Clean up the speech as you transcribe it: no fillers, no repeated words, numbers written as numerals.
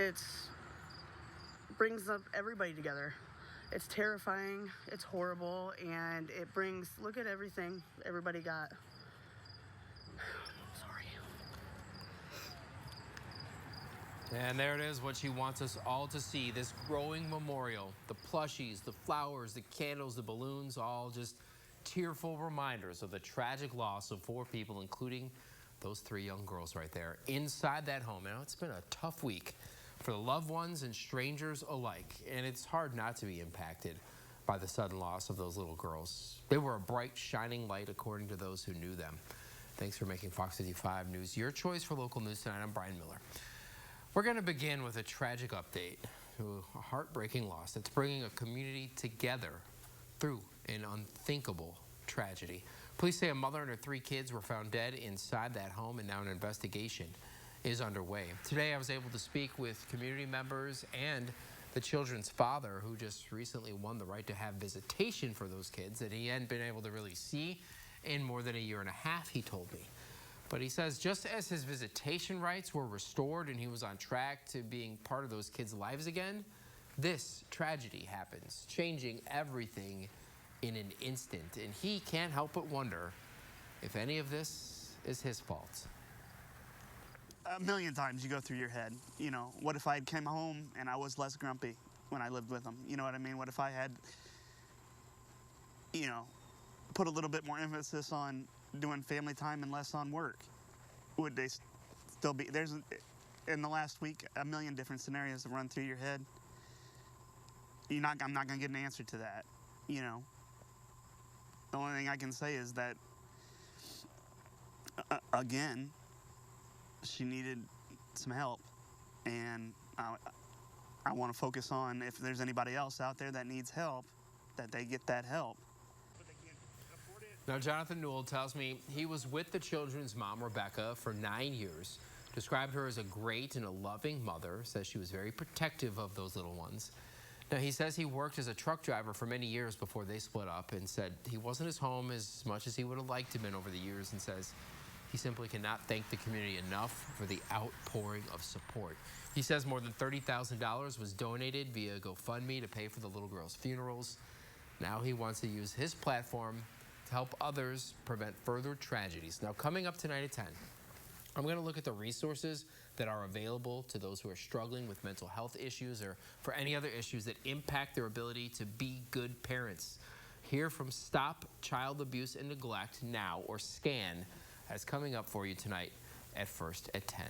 It's brings up everybody together. It's terrifying, it's horrible, and it brings, look at everything everybody got. Sorry. And there it is, what she wants us all to see, this growing memorial. The plushies, the flowers, the candles, the balloons, all just tearful reminders of the tragic loss of 4 people, including those 3 young girls right there inside that home. Now, it's been a tough week for the loved ones and strangers alike, and it's hard not to be impacted by the sudden loss of those little girls. They were a bright, shining light, according to those who knew them. Thanks for making Fox 55 News your choice for local news tonight. I'm Brian Miller. We're going to begin with a tragic update to a heartbreaking loss that's bringing a community together through an unthinkable tragedy. Police say a mother and her 3 kids were found dead inside that home, and now an investigation is underway. Today, I was able to speak with community members and the children's father, who just recently won the right to have visitation for those kids that he hadn't been able to really see in more than a year and a half, he told me. But he says just as his visitation rights were restored and he was on track to being part of those kids' lives again, this tragedy happens, changing everything in an instant. And he can't help but wonder if any of this is his fault. A million times you go through your head, you know, what if I had came home and I was less grumpy when I lived with them? You know what I mean? What if I had, you know, put a little bit more emphasis on doing family time and less on work? Would they still be, there's, in the last week, a million different scenarios that run through your head. I'm not gonna get an answer to that, you know. The only thing I can say is that, again, she needed some help, and I want to focus on, if there's anybody else out there that needs help, that they get that help. Now, Jonathan Newell tells me he was with the children's mom, Rebecca, for 9 years, described her as a great and a loving mother, says she was very protective of those little ones. Now, he says he worked as a truck driver for many years before they split up, and said he wasn't as home as much as he would have liked to have been over the years, and says he simply cannot thank the community enough for the outpouring of support. He says more than $30,000 was donated via GoFundMe to pay for the little girls' funerals. Now he wants to use his platform to help others prevent further tragedies. Now, coming up tonight at 10, I'm going to look at the resources that are available to those who are struggling with mental health issues or for any other issues that impact their ability to be good parents. Hear from Stop Child Abuse and Neglect Now, or SCAN. That's coming up for you tonight at First at 10.